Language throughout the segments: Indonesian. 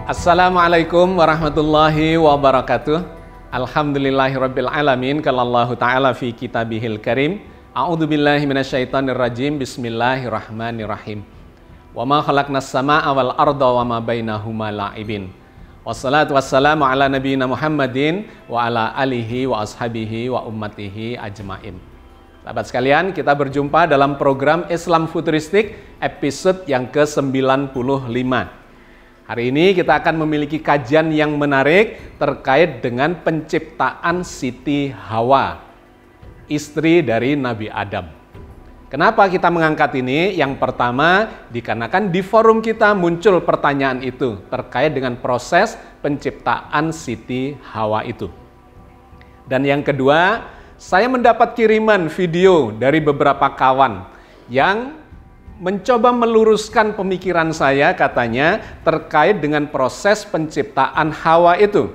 Assalamualaikum warahmatullahi wabarakatuh. Alhamdulillahirabbil alamin. Qalallahu ta'ala fi kitabihil karim. A'udzubillahi minasyaitonir rajim. Bismillahirrahmanirrahim. Wa ma khalaqnas samaa'a wal arda wa ma bainahuma la'ibin. Wassalatu wassalamu ala nabiyyina Muhammadin wa ala alihi wa ashabihi wa ummatihi ajmain. Sahabat sekalian, kita berjumpa dalam program Islam Futuristik episode yang ke-95. Hari ini kita akan memiliki kajian yang menarik terkait dengan penciptaan Siti Hawa, istri dari Nabi Adam. Kenapa kita mengangkat ini? Yang pertama, dikarenakan di forum kita muncul pertanyaan itu terkait dengan proses penciptaan Siti Hawa itu. Dan yang kedua, saya mendapat kiriman video dari beberapa kawan yang mencoba meluruskan pemikiran saya, katanya terkait dengan proses penciptaan Hawa itu.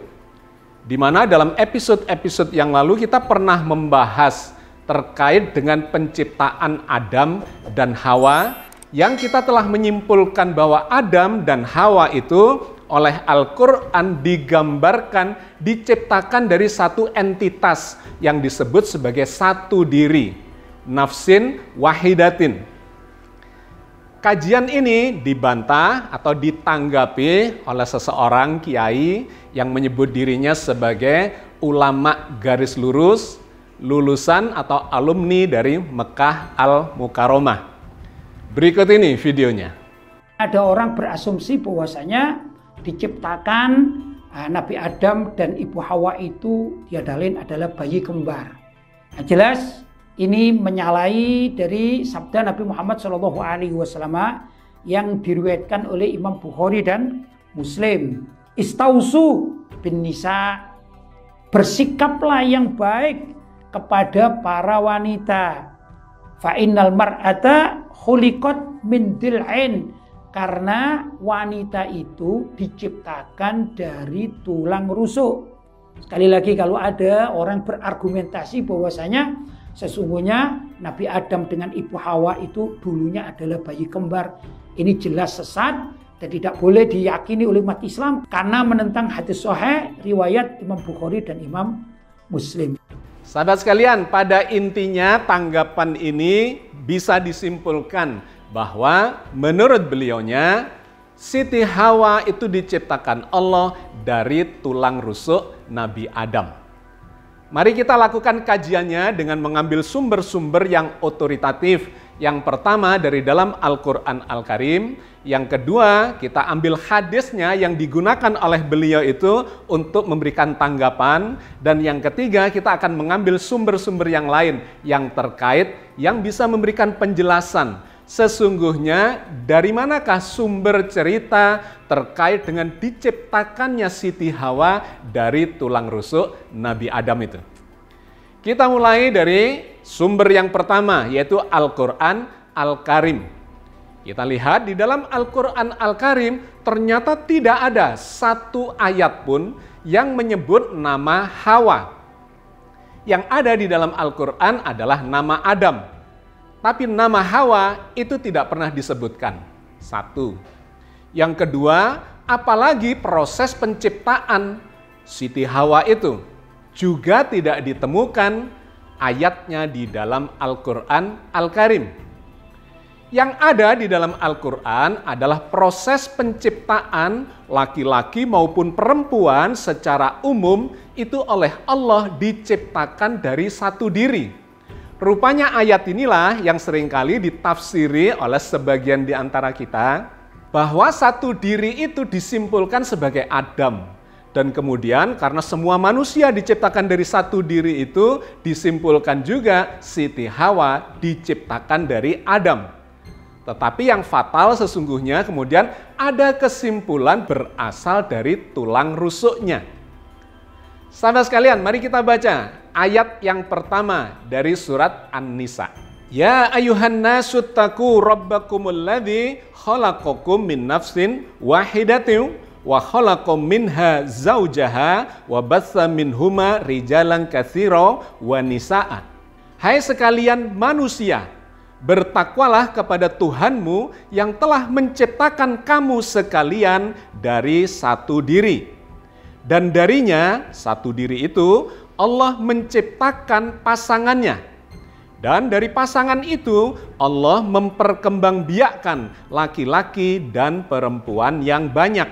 Di mana dalam episode-episode yang lalu kita pernah membahas terkait dengan penciptaan Adam dan Hawa, yang kita telah menyimpulkan bahwa Adam dan Hawa itu oleh Al-Quran digambarkan, diciptakan dari satu entitas yang disebut sebagai satu diri, nafsin wahidatin. Kajian ini dibantah atau ditanggapi oleh seseorang kiai yang menyebut dirinya sebagai ulama garis lurus, lulusan atau alumni dari Mekah Al-Mukarramah. Berikut ini videonya. Ada orang berasumsi bahwasanya diciptakan Nabi Adam dan Ibu Hawa itu tiada lain adalah bayi kembar. Nah, jelas ini menyalahi dari sabda Nabi Muhammad SAW yang diriwayatkan oleh Imam Bukhari dan Muslim. Istausu bin nisa, bersikaplah yang baik kepada para wanita. Fa innal mar'ata khuliqat min dil'in, karena wanita itu diciptakan dari tulang rusuk. Sekali lagi, kalau ada orang berargumentasi bahwasanya sesungguhnya Nabi Adam dengan Ibu Hawa itu dulunya adalah bayi kembar, ini jelas sesat dan tidak boleh diyakini oleh umat Islam karena menentang hadis sahih riwayat Imam Bukhari dan Imam Muslim. Sahabat sekalian, pada intinya tanggapan ini bisa disimpulkan bahwa menurut beliaunya Siti Hawa itu diciptakan Allah dari tulang rusuk Nabi Adam. Mari kita lakukan kajiannya dengan mengambil sumber-sumber yang otoritatif. Yang pertama dari dalam Al-Quran Al-Karim. Yang kedua, kita ambil hadisnya yang digunakan oleh beliau itu untuk memberikan tanggapan. Dan yang ketiga, kita akan mengambil sumber-sumber yang lain yang terkait, yang bisa memberikan penjelasan. Sesungguhnya dari manakah sumber cerita terkait dengan diciptakannya Siti Hawa dari tulang rusuk Nabi Adam itu? Kita mulai dari sumber yang pertama, yaitu Al-Quran Al-Karim. Kita lihat di dalam Al-Quran Al-Karim ternyata tidak ada satu ayat pun yang menyebut nama Hawa. Yang ada di dalam Al-Quran adalah nama Adam. Tapi nama Hawa itu tidak pernah disebutkan. Satu. Yang kedua, apalagi proses penciptaan Siti Hawa itu juga tidak ditemukan ayatnya di dalam Al-Quran Al-Karim. Yang ada di dalam Al-Quran adalah proses penciptaan laki-laki maupun perempuan secara umum itu oleh Allah diciptakan dari satu diri. Rupanya ayat inilah yang seringkali ditafsiri oleh sebagian di antara kita bahwa satu diri itu disimpulkan sebagai Adam. Dan kemudian karena semua manusia diciptakan dari satu diri itu disimpulkan juga Siti Hawa diciptakan dari Adam. Tetapi yang fatal sesungguhnya kemudian ada kesimpulan berasal dari tulang rusuknya. Sahabat sekalian, mari kita baca ayat yang pertama dari surat An-Nisa. Ya ayuhan nasu taqu rabbakumul ladzi khalaqakum min nafsin wahidatin wa khalaqam minha zaujaha wa batsa minhuma rijalan katsira wa nisaa. Hai sekalian manusia, Bertakwalah kepada Tuhanmu yang telah menciptakan kamu sekalian dari satu diri. Dan darinya, satu diri itu, Allah menciptakan pasangannya. Dan dari pasangan itu, Allah memperkembangbiakkan laki-laki dan perempuan yang banyak.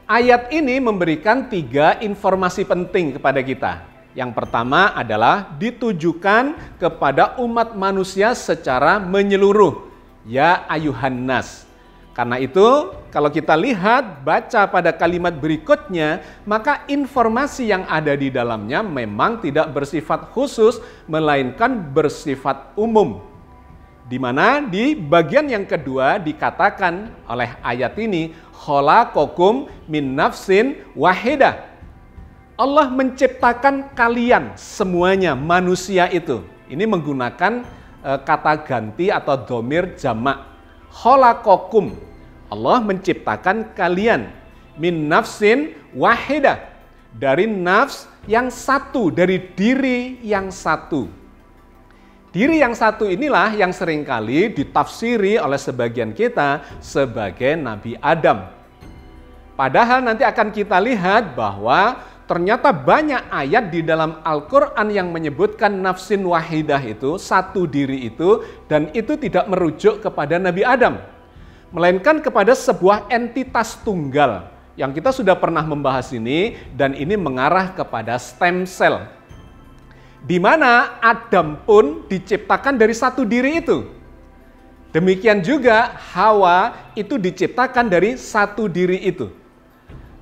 Ayat ini memberikan 3 informasi penting kepada kita. Yang pertama adalah ditujukan kepada umat manusia secara menyeluruh. Ya ayuhan nas. Karena itu, kalau kita lihat, baca pada kalimat berikutnya, maka informasi yang ada di dalamnya memang tidak bersifat khusus, melainkan bersifat umum. Di mana di bagian yang kedua dikatakan oleh ayat ini, khalaqakum min nafsin wahidah. Allah menciptakan kalian semuanya, manusia itu. Ini menggunakan kata ganti atau dhamir jamak. Khalaqakum. Allah menciptakan kalian min nafsin wahidah. Dari nafs yang satu, dari diri yang satu. Diri yang satu inilah yang seringkali ditafsiri oleh sebagian kita sebagai Nabi Adam. Padahal nanti akan kita lihat bahwa ternyata banyak ayat di dalam Al-Quran yang menyebutkan nafsin wahidah itu, satu diri itu, dan itu tidak merujuk kepada Nabi Adam. Melainkan kepada sebuah entitas tunggal, yang kita sudah pernah membahas ini, dan ini mengarah kepada stem cell. Di mana Adam pun diciptakan dari satu diri itu. Demikian juga Hawa itu diciptakan dari satu diri itu.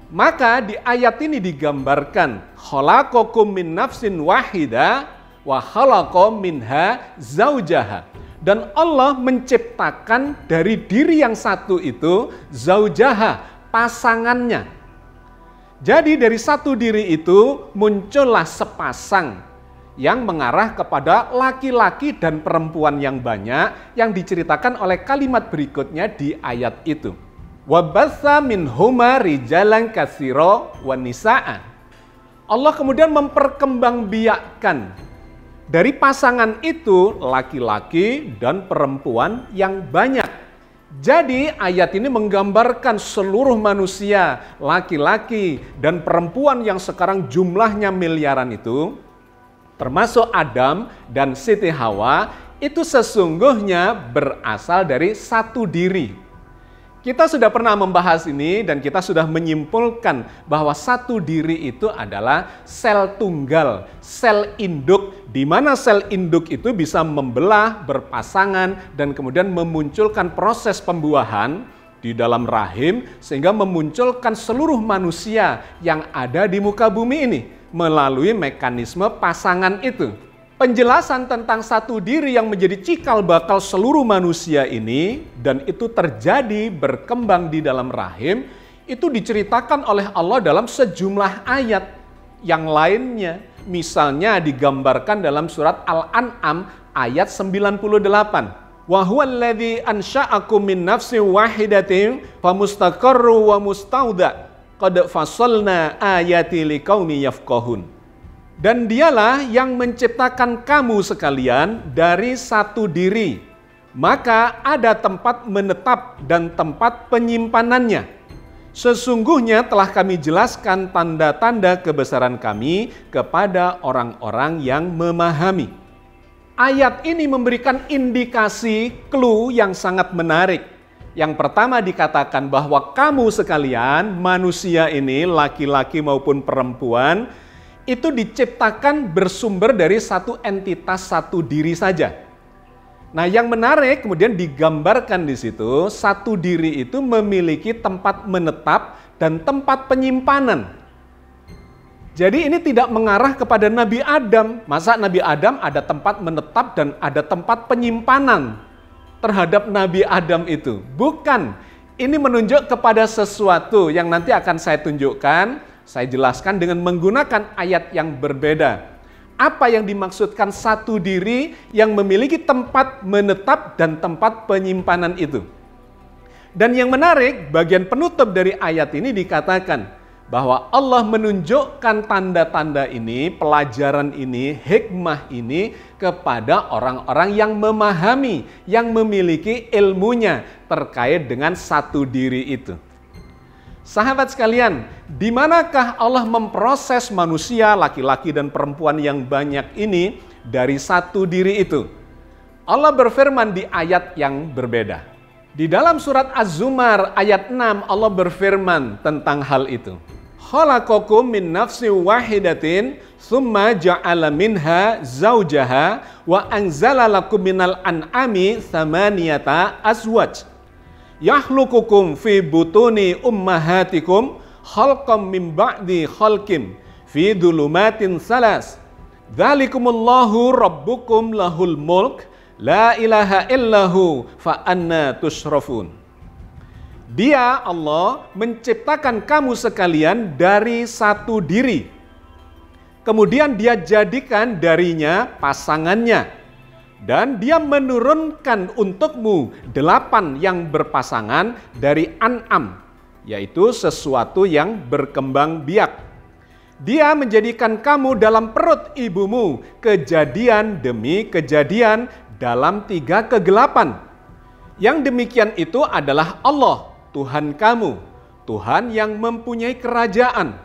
Maka di ayat ini digambarkan khalaqakum min nafsin wahida wa khalaqa minha zaujaha. Dan Allah menciptakan dari diri yang satu itu zaujaha, pasangannya. Jadi dari satu diri itu muncullah sepasang yang mengarah kepada laki-laki dan perempuan yang banyak yang diceritakan oleh kalimat berikutnya di ayat itu. Wabatha minhuma rijalan katsira wa nisaan. Allah kemudian memperkembangbiakkan dari pasangan itu laki-laki dan perempuan yang banyak. Jadi ayat ini menggambarkan seluruh manusia, laki-laki dan perempuan yang sekarang jumlahnya miliaran itu, termasuk Adam dan Siti Hawa, itu sesungguhnya berasal dari satu diri. Kita sudah pernah membahas ini dan kita sudah menyimpulkan bahwa satu diri itu adalah sel tunggal, sel induk, di mana sel induk itu bisa membelah, berpasangan, dan kemudian memunculkan proses pembuahan di dalam rahim sehingga memunculkan seluruh manusia yang ada di muka bumi ini melalui mekanisme pasangan itu. Penjelasan tentang satu diri yang menjadi cikal bakal seluruh manusia ini dan itu terjadi berkembang di dalam rahim itu diceritakan oleh Allah dalam sejumlah ayat yang lainnya. Misalnya digambarkan dalam surat Al-An'am ayat 98. Wa huwallazi ansha'akum min nafsin wahidatin famustaqarru wa mustauda qad fassalna ayati liqaumi yafqahun. Dan dialah yang menciptakan kamu sekalian dari satu diri. Maka ada tempat menetap dan tempat penyimpanannya. Sesungguhnya telah kami jelaskan tanda-tanda kebesaran kami kepada orang-orang yang memahami. Ayat ini memberikan indikasi clue yang sangat menarik. Yang pertama dikatakan bahwa kamu sekalian, manusia ini, laki-laki maupun perempuan, itu diciptakan bersumber dari satu entitas, satu diri saja. Nah, yang menarik kemudian digambarkan di situ, satu diri itu memiliki tempat menetap dan tempat penyimpanan. Jadi ini tidak mengarah kepada Nabi Adam. Masa Nabi Adam ada tempat menetap dan ada tempat penyimpanan terhadap Nabi Adam itu? Bukan. Ini menunjuk kepada sesuatu yang nanti akan saya tunjukkan. Saya jelaskan dengan menggunakan ayat yang berbeda. Apa yang dimaksudkan satu diri yang memiliki tempat menetap dan tempat penyimpanan itu. Dan yang menarik, bagian penutup dari ayat ini dikatakan, bahwa Allah menunjukkan tanda-tanda ini, pelajaran ini, hikmah ini kepada orang-orang yang memahami, yang memiliki ilmunya terkait dengan satu diri itu. Sahabat sekalian, di manakah Allah memproses manusia, laki-laki dan perempuan yang banyak ini dari satu diri itu? Allah berfirman di ayat yang berbeda. Di dalam surat Az-Zumar ayat 6 Allah berfirman tentang hal itu. Khalaqakum min nafsin wahidatin tsumma ja'ala minha zaujaha wa anzala lakum minal an'ami tsamaniyata azwaj. Yakhluqukum fi butuni ummahatikum khalqam min ba'di khalqin fi dhulumatin salas. Dzalikumullahu rabbukum lahul mulk la ilaha illahu fa anna tusyrafun. Dia Allah menciptakan kamu sekalian dari satu diri. Kemudian dia jadikan darinya pasangannya. Dan dia menurunkan untukmu 8 yang berpasangan dari An'am, yaitu sesuatu yang berkembang biak. Dia menjadikan kamu dalam perut ibumu kejadian demi kejadian dalam 3 kegelapan. Yang demikian itu adalah Allah, Tuhan kamu, Tuhan yang mempunyai kerajaan.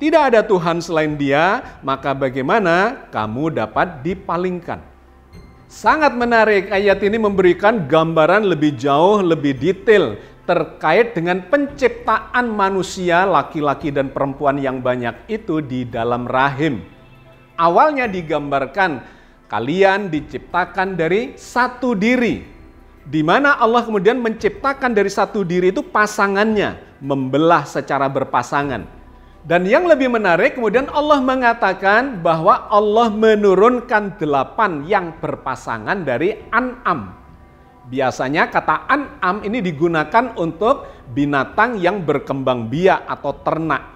Tidak ada Tuhan selain Dia, maka bagaimana kamu dapat dipalingkan? Sangat menarik, ayat ini memberikan gambaran lebih jauh, lebih detail terkait dengan penciptaan manusia, laki-laki dan perempuan yang banyak itu di dalam rahim. Awalnya digambarkan, kalian diciptakan dari satu diri, di mana Allah kemudian menciptakan dari satu diri itu pasangannya, membelah secara berpasangan. Dan yang lebih menarik kemudian Allah mengatakan bahwa Allah menurunkan 8 yang berpasangan dari An'am. Biasanya kata An'am ini digunakan untuk binatang yang berkembang biak atau ternak.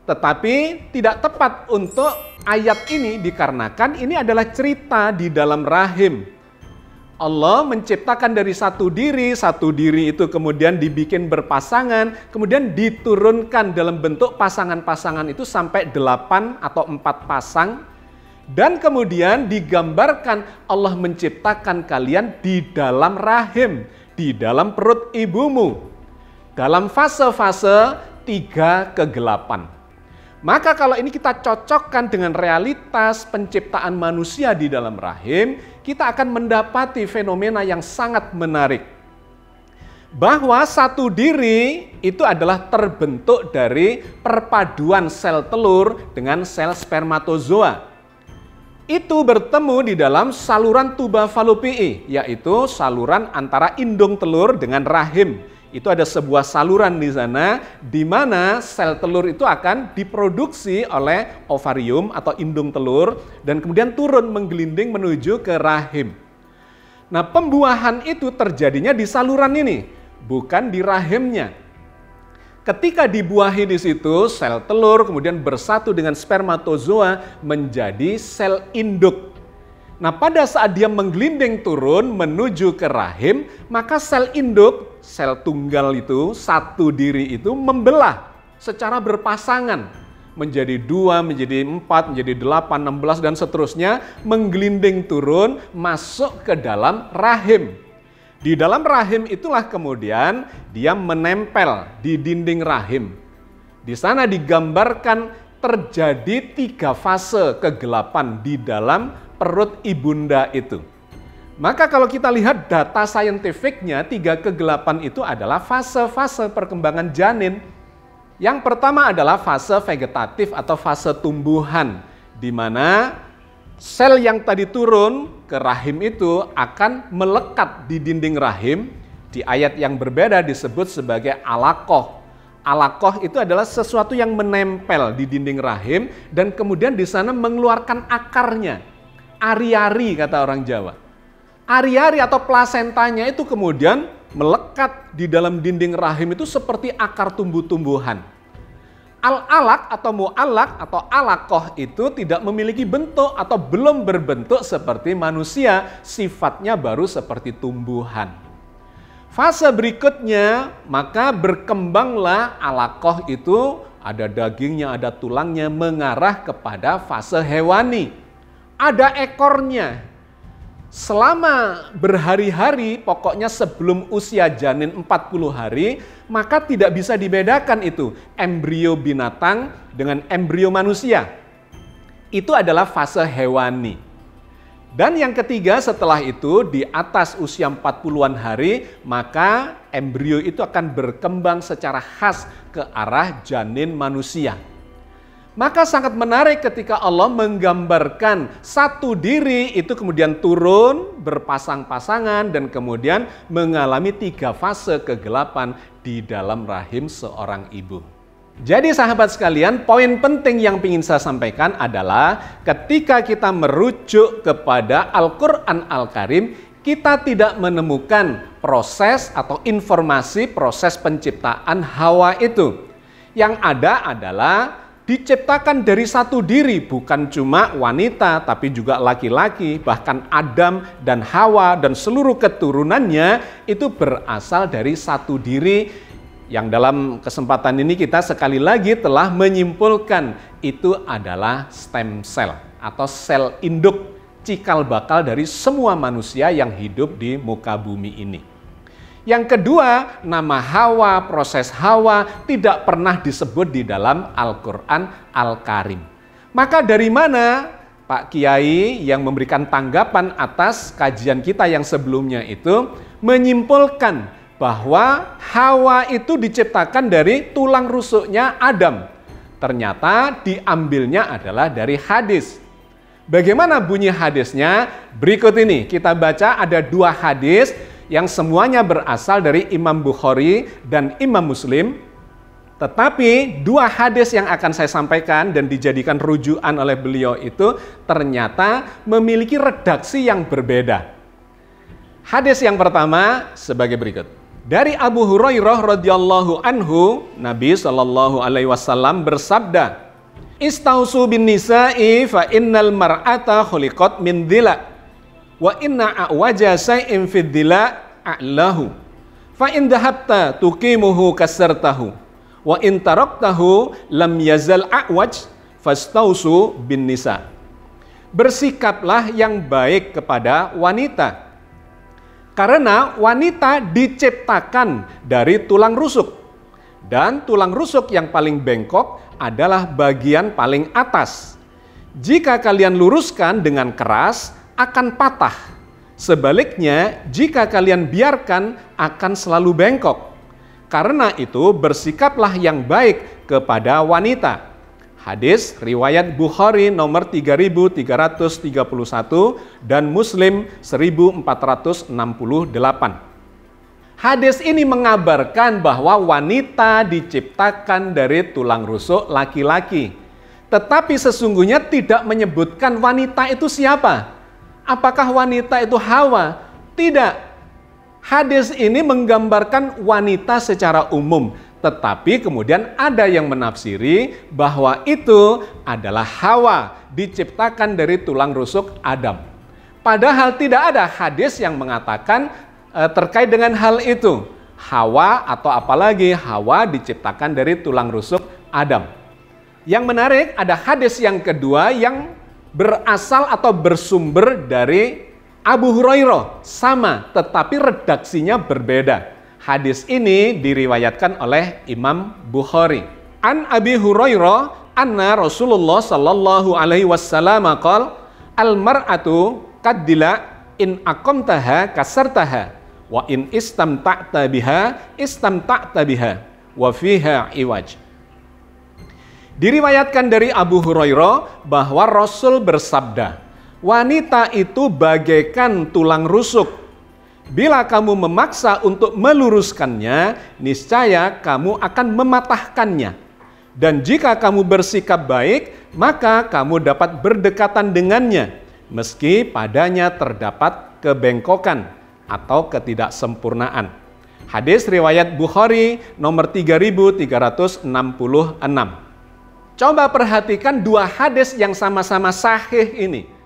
Tetapi tidak tepat untuk ayat ini dikarenakan ini adalah cerita di dalam rahim. Allah menciptakan dari satu diri itu kemudian dibikin berpasangan, kemudian diturunkan dalam bentuk pasangan-pasangan itu sampai 8 atau 4 pasang, dan kemudian digambarkan Allah menciptakan kalian di dalam rahim, di dalam perut ibumu, dalam fase-fase 3 kegelapan. Maka kalau ini kita cocokkan dengan realitas penciptaan manusia di dalam rahim, kita akan mendapati fenomena yang sangat menarik. Bahwa satu diri itu adalah terbentuk dari perpaduan sel telur dengan sel spermatozoa. Itu bertemu di dalam saluran tuba falopii, yaitu saluran antara indung telur dengan rahim. Itu ada sebuah saluran di sana di mana sel telur itu akan diproduksi oleh ovarium atau indung telur dan kemudian turun menggelinding menuju ke rahim. Nah, pembuahan itu terjadinya di saluran ini, bukan di rahimnya. Ketika dibuahi di situ, sel telur kemudian bersatu dengan spermatozoa menjadi sel induk. Nah, pada saat dia menggelinding turun menuju ke rahim, maka sel induk, sel tunggal itu, satu diri itu membelah secara berpasangan. Menjadi 2, menjadi 4, menjadi 8, 16, dan seterusnya, menggelinding turun masuk ke dalam rahim. Di dalam rahim itulah kemudian dia menempel di dinding rahim. Di sana digambarkan terjadi 3 fase kegelapan di dalam perut ibunda itu. Maka kalau kita lihat data saintifiknya, 3 kegelapan itu adalah fase-fase perkembangan janin. Yang pertama adalah fase vegetatif atau fase tumbuhan, di mana sel yang tadi turun ke rahim itu akan melekat di dinding rahim. Di ayat yang berbeda disebut sebagai alaqah. Alaqah itu adalah sesuatu yang menempel di dinding rahim dan kemudian di sana mengeluarkan akarnya. Ari-ari kata orang Jawa. Ari-ari atau plasentanya itu kemudian melekat di dalam dinding rahim itu seperti akar tumbuh-tumbuhan. Al-alaq atau mu'allaq atau alaqah itu tidak memiliki bentuk atau belum berbentuk seperti manusia, sifatnya baru seperti tumbuhan. Fase berikutnya maka berkembanglah alaqah itu ada dagingnya, ada tulangnya, mengarah kepada fase hewani. Ada ekornya. Selama berhari-hari, pokoknya sebelum usia janin 40 hari, maka tidak bisa dibedakan itu embrio binatang dengan embrio manusia. Itu adalah fase hewani. Dan yang ketiga, setelah itu di atas usia 40-an hari, maka embrio itu akan berkembang secara khas ke arah janin manusia. Maka sangat menarik ketika Allah menggambarkan satu diri itu kemudian turun berpasang-pasangan dan kemudian mengalami 3 fase kegelapan di dalam rahim seorang ibu. Jadi sahabat sekalian, poin penting yang ingin saya sampaikan adalah ketika kita merujuk kepada Al-Quran Al-Karim, kita tidak menemukan proses atau informasi proses penciptaan Hawa itu. Yang ada adalah diciptakan dari satu diri, bukan cuma wanita, tapi juga laki-laki, bahkan Adam dan Hawa dan seluruh keturunannya itu berasal dari satu diri. Yang dalam kesempatan ini kita sekali lagi telah menyimpulkan itu adalah stem cell atau sel induk cikal bakal dari semua manusia yang hidup di muka bumi ini. Yang kedua, nama Hawa, proses Hawa tidak pernah disebut di dalam Al-Quran Al-Karim. Maka dari mana Pak Kiai yang memberikan tanggapan atas kajian kita yang sebelumnya itu menyimpulkan bahwa Hawa itu diciptakan dari tulang rusuknya Adam. Ternyata diambilnya adalah dari hadis. Bagaimana bunyi hadisnya? Berikut ini kita baca, ada 2 hadis yang semuanya berasal dari Imam Bukhari dan Imam Muslim. Tetapi 2 hadis yang akan saya sampaikan dan dijadikan rujukan oleh beliau itu ternyata memiliki redaksi yang berbeda. Hadis yang pertama sebagai berikut. Dari Abu Hurairah radhiyallahu anhu, Nabi sallallahu alaihi wasallam bersabda, "Istausu bin nisa'i fa innal mar'ata khuliqat min dhila wa inna a'waja shay'in fid dhila a'lahu fa in dhahabta tuqimuhu kasartahu wa in taraktahu lam yazal a'waj fastausu bin nisa." Bersikaplah yang baik kepada wanita. Karena wanita diciptakan dari tulang rusuk. Dan tulang rusuk yang paling bengkok adalah bagian paling atas. Jika kalian luruskan dengan keras, akan patah. Sebaliknya, jika kalian biarkan, akan selalu bengkok. Karena itu, bersikaplah yang baik kepada wanita. Hadis riwayat Bukhari nomor 3331 dan Muslim 1468. Hadis ini mengabarkan bahwa wanita diciptakan dari tulang rusuk laki-laki. Tetapi sesungguhnya tidak menyebutkan wanita itu siapa. Apakah wanita itu Hawa? Tidak. Hadis ini menggambarkan wanita secara umum. Tetapi kemudian ada yang menafsiri bahwa itu adalah Hawa, diciptakan dari tulang rusuk Adam. Padahal tidak ada hadis yang mengatakan terkait dengan hal itu. Hawa atau apalagi Hawa diciptakan dari tulang rusuk Adam. Yang menarik ada hadis yang kedua yang berasal atau bersumber dari Abu Hurairah. Sama, tetapi redaksinya berbeda. Hadis ini diriwayatkan oleh Imam Bukhari. An Abi Hurairah anna Rasulullah sallallahu alaihi wasallam qala al-mar'atu qaddila in aqamtaha kasartaha wa in istamta'ta biha wa fiha iwaj. Diriwayatkan dari Abu Hurairah bahwa Rasul bersabda, wanita itu bagaikan tulang rusuk. Bila kamu memaksa untuk meluruskannya, niscaya kamu akan mematahkannya. Dan jika kamu bersikap baik, maka kamu dapat berdekatan dengannya, meski padanya terdapat kebengkokan atau ketidaksempurnaan. Hadis riwayat Bukhari nomor 3366. Coba perhatikan 2 hadis yang sama-sama sahih ini.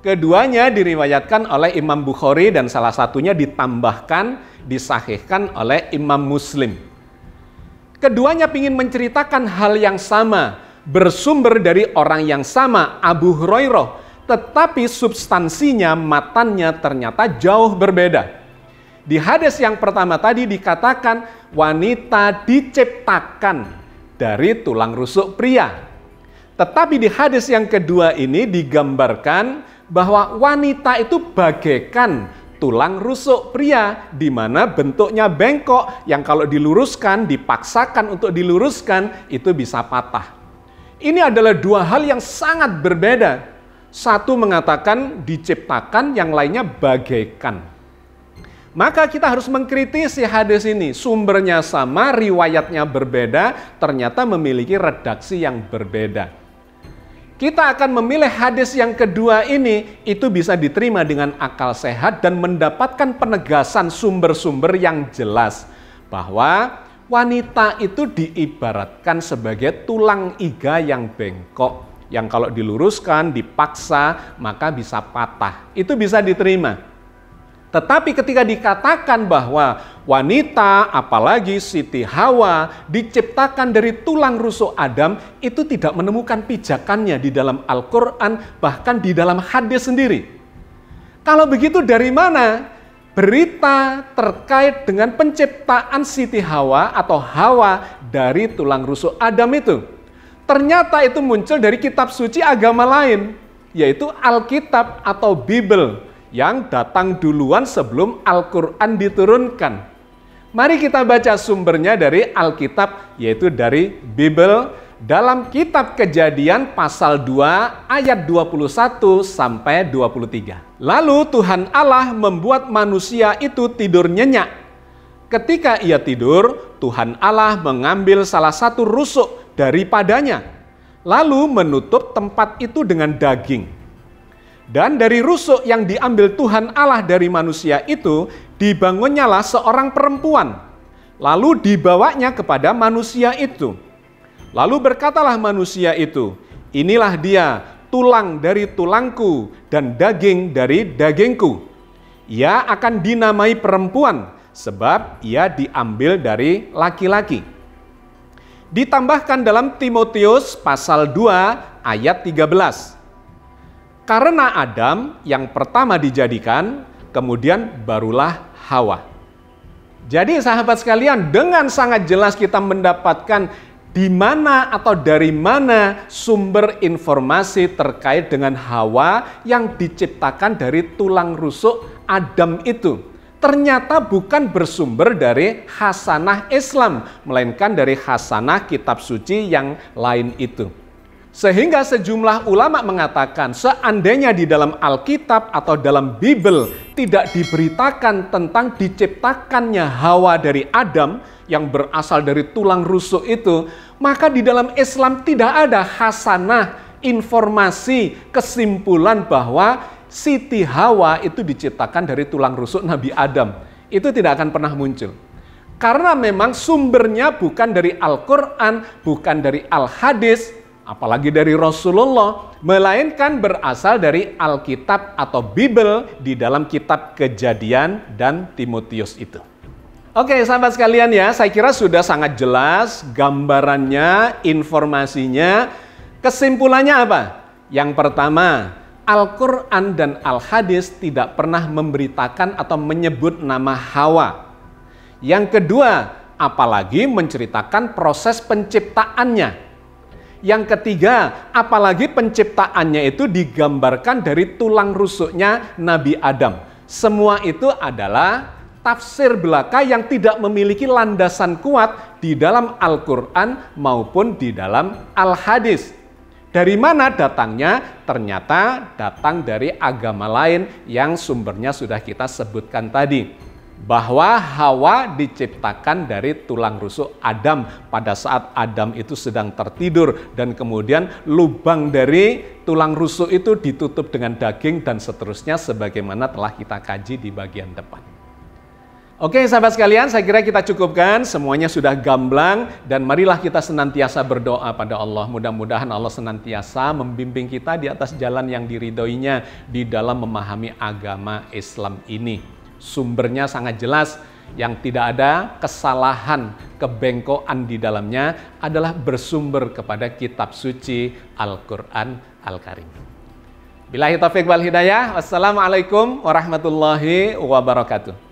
Keduanya diriwayatkan oleh Imam Bukhari dan salah satunya ditambahkan, disahihkan oleh Imam Muslim. Keduanya ingin menceritakan hal yang sama, bersumber dari orang yang sama, Abu Hurairah, tetapi substansinya, matannya ternyata jauh berbeda. Di hadis yang pertama tadi dikatakan wanita diciptakan dari tulang rusuk pria. Tetapi di hadis yang kedua ini digambarkan bahwa wanita itu bagaikan tulang rusuk pria, di mana bentuknya bengkok yang kalau diluruskan, dipaksakan untuk diluruskan, itu bisa patah. Ini adalah dua hal yang sangat berbeda. Satu mengatakan diciptakan, yang lainnya bagaikan. Maka kita harus mengkritisi hadis ini. Sumbernya sama, riwayatnya berbeda, ternyata memiliki redaksi yang berbeda. Kita akan memilih hadis yang kedua ini, itu bisa diterima dengan akal sehat dan mendapatkan penegasan sumber-sumber yang jelas. Bahwa wanita itu diibaratkan sebagai tulang iga yang bengkok. Yang kalau diluruskan, dipaksa, maka bisa patah. Itu bisa diterima. Tetapi ketika dikatakan bahwa wanita, apalagi Siti Hawa, diciptakan dari tulang rusuk Adam, itu tidak menemukan pijakannya di dalam Al-Quran, bahkan di dalam hadis sendiri. Kalau begitu dari mana berita terkait dengan penciptaan Siti Hawa atau Hawa dari tulang rusuk Adam itu? Ternyata itu muncul dari kitab suci agama lain, yaitu Alkitab atau Bible, yang datang duluan sebelum Al-Quran diturunkan. Mari kita baca sumbernya dari Alkitab, yaitu dari Bible, dalam kitab Kejadian pasal 2 ayat 21 sampai 23. Lalu Tuhan Allah membuat manusia itu tidur nyenyak. Ketika ia tidur, Tuhan Allah mengambil salah satu rusuk daripadanya, lalu menutup tempat itu dengan daging. Dan dari rusuk yang diambil Tuhan Allah dari manusia itu, dibangunnyalah seorang perempuan. Lalu dibawanya kepada manusia itu. Lalu berkatalah manusia itu, inilah dia, tulang dari tulangku dan daging dari dagingku. Ia akan dinamai perempuan, sebab ia diambil dari laki-laki. Ditambahkan dalam Timotius pasal 2 ayat 13. Karena Adam yang pertama dijadikan, kemudian barulah Hawa. Jadi sahabat sekalian, dengan sangat jelas kita mendapatkan di mana atau dari mana sumber informasi terkait dengan Hawa yang diciptakan dari tulang rusuk Adam itu. Ternyata bukan bersumber dari hasanah Islam, melainkan dari hasanah kitab suci yang lain itu. Sehingga sejumlah ulama mengatakan seandainya di dalam Alkitab atau dalam Bible tidak diberitakan tentang diciptakannya Hawa dari Adam yang berasal dari tulang rusuk itu, maka di dalam Islam tidak ada hasanah, informasi, kesimpulan bahwa Siti Hawa itu diciptakan dari tulang rusuk Nabi Adam. Itu tidak akan pernah muncul. Karena memang sumbernya bukan dari Al-Quran, bukan dari Al-Hadis, apalagi dari Rasulullah, melainkan berasal dari Alkitab atau Bible di dalam kitab Kejadian dan Timotius itu. Oke, sahabat sekalian ya, saya kira sudah sangat jelas gambarannya, informasinya. Kesimpulannya apa? Yang pertama, Al-Quran dan Al-Hadis tidak pernah memberitakan atau menyebut nama Hawa. Yang kedua, apalagi menceritakan proses penciptaannya. Yang ketiga, apalagi penciptaannya itu digambarkan dari tulang rusuknya Nabi Adam. Semua itu adalah tafsir belaka yang tidak memiliki landasan kuat di dalam Al-Quran maupun di dalam Al-Hadis. Dari mana datangnya? Ternyata datang dari agama lain yang sumbernya sudah kita sebutkan tadi. Bahwa Hawa diciptakan dari tulang rusuk Adam pada saat Adam itu sedang tertidur dan kemudian lubang dari tulang rusuk itu ditutup dengan daging dan seterusnya sebagaimana telah kita kaji di bagian depan. Oke sahabat sekalian, saya kira kita cukupkan, semuanya sudah gamblang dan marilah kita senantiasa berdoa pada Allah. Mudah-mudahan Allah senantiasa membimbing kita di atas jalan yang diridhoinya di dalam memahami agama Islam ini. Sumbernya sangat jelas, yang tidak ada kesalahan kebengkokan di dalamnya adalah bersumber kepada kitab suci Al-Quran Al-Karim. Billahi taufiq wal hidayah. Wassalamualaikum warahmatullahi wabarakatuh.